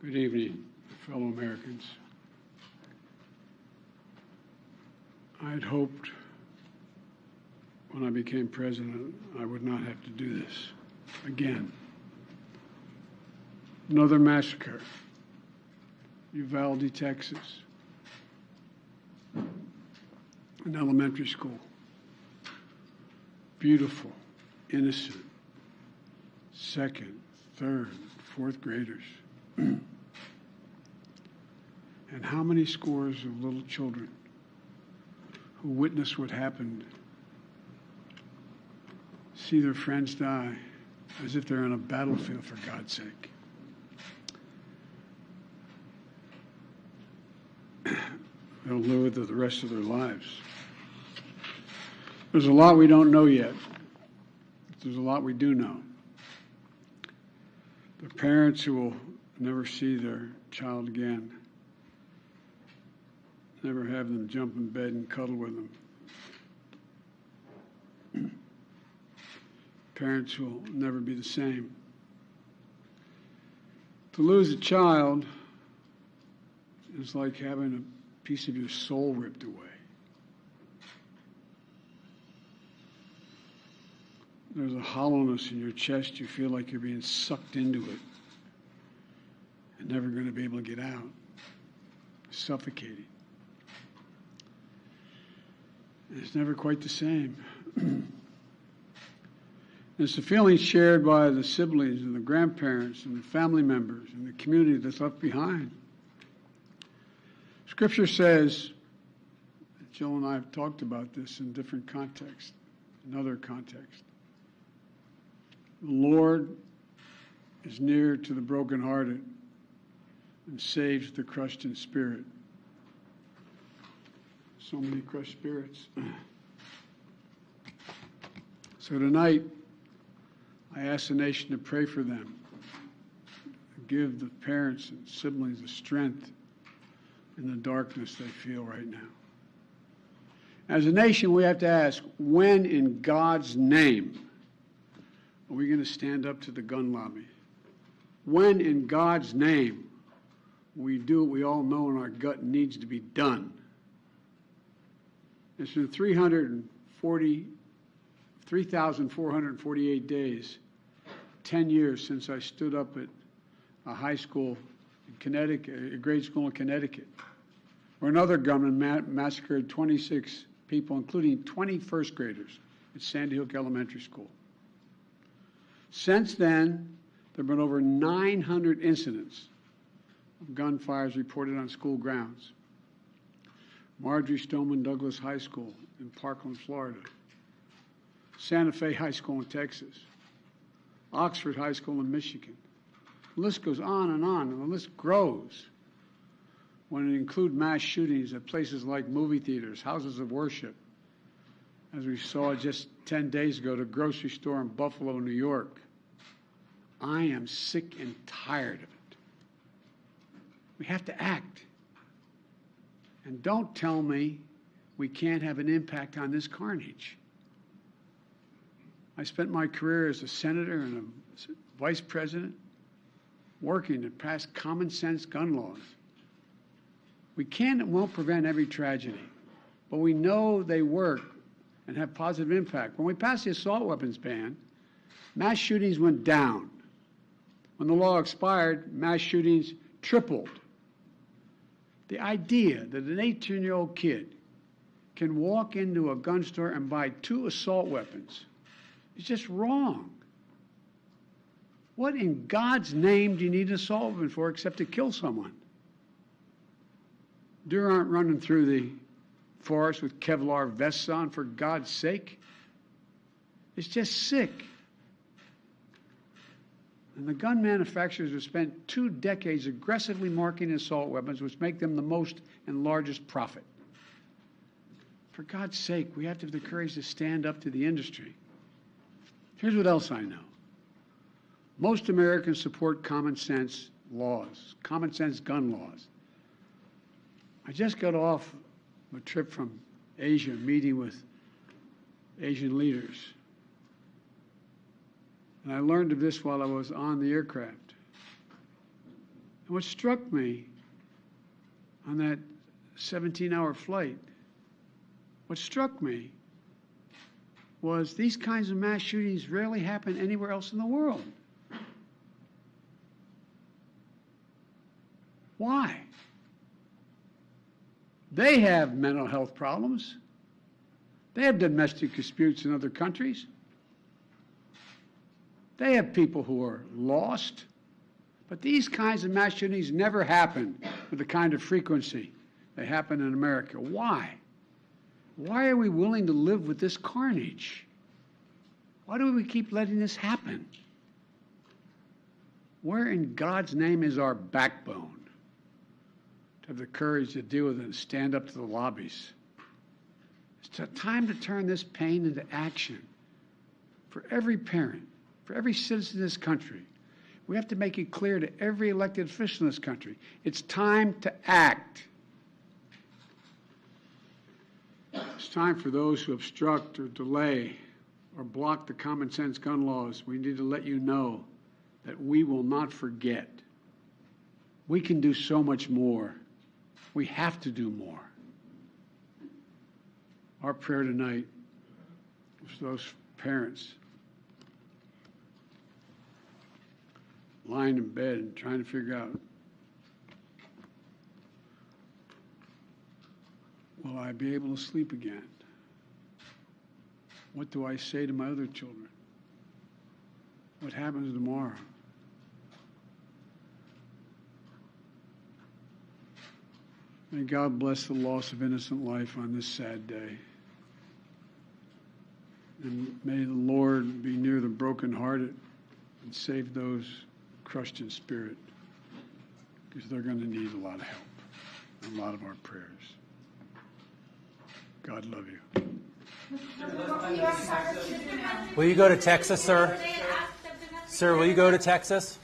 Good evening, fellow Americans. I had hoped when I became president I would not have to do this again. Another massacre, Uvalde, Texas, an elementary school. Beautiful, innocent, second, third, fourth graders. And how many scores of little children who witness what happened see their friends die as if they're on a battlefield, for God's sake. They'll live with it the rest of their lives. There's a lot we don't know yet. There's a lot we do know. The parents who will never see their child again, never have them jump in bed and cuddle with them. Parents will never be the same. To lose a child is like having a piece of your soul ripped away. There's a hollowness in your chest. You feel like you're being sucked into it and never going to be able to get out. Suffocating. It's never quite the same. It's a feeling shared by the siblings and the grandparents and the family members and the community that's left behind. Scripture says, Jill and I have talked about this in different contexts, in other contexts. The Lord is near to the brokenhearted and saves the crushed in spirit. So many crushed spirits. So tonight, I ask the nation to pray for them. Give the parents and siblings the strength in the darkness they feel right now. As a nation, we have to ask, when in God's name are we going to stand up to the gun lobby? When in God's name we do what we all know in our gut needs to be done? It's been 3,448 days, 10 years since I stood up at a high school in Connecticut, a grade school in Connecticut, where another gunman massacred 26 people, including 20 first graders at Sandy Hook Elementary School. Since then, there have been over 900 incidents of gunfires reported on school grounds. Marjorie Stoneman Douglas High School in Parkland, Florida. Santa Fe High School in Texas. Oxford High School in Michigan. The list goes on, and the list grows when it includes mass shootings at places like movie theaters, houses of worship, as we saw just 10 days ago at a grocery store in Buffalo, New York. I am sick and tired of it. We have to act. And don't tell me we can't have an impact on this carnage. I spent my career as a senator and a vice president working to pass common sense gun laws. We can and won't prevent every tragedy, but we know they work and have positive impact. When we passed the assault weapons ban, mass shootings went down. When the law expired, mass shootings tripled. The idea that an 18-year-old kid can walk into a gun store and buy 2 assault weapons is just wrong. What in God's name do you need an assault weapon for except to kill someone? Deer aren't running through the forest with Kevlar vests on, for God's sake. It's just sick. And the gun manufacturers have spent 2 decades aggressively marketing assault weapons, which make them the most and largest profit. For God's sake, we have to have the courage to stand up to the industry. Here's what else I know. Most Americans support common sense laws, common sense gun laws. I just got off a trip from Asia, meeting with Asian leaders. And I learned of this while I was on the aircraft. And what struck me on that 17-hour flight, what struck me was these kinds of mass shootings rarely happen anywhere else in the world. Why? They have mental health problems. They have domestic disputes in other countries. They have people who are lost. But these kinds of mass shootings never happen with the kind of frequency they happen in America. Why? Why are we willing to live with this carnage? Why do we keep letting this happen? Where in God's name is our backbone to have the courage to deal with it and stand up to the lobbies? It's time to turn this pain into action for every parent, for every citizen in this country. We have to make it clear to every elected official in this country. It's time to act. It's time for those who obstruct or delay or block the common sense gun laws. We need to let you know that we will not forget. We can do so much more. We have to do more. Our prayer tonight is for those parents lying in bed and trying to figure out, will I be able to sleep again? What do I say to my other children? What happens tomorrow? May God bless the loss of innocent life on this sad day. And may the Lord be near the brokenhearted and save those crushed in spirit, because they're going to need a lot of help and a lot of our prayers. God love you. Will you go to Texas, sir? Sir, will you go to Texas?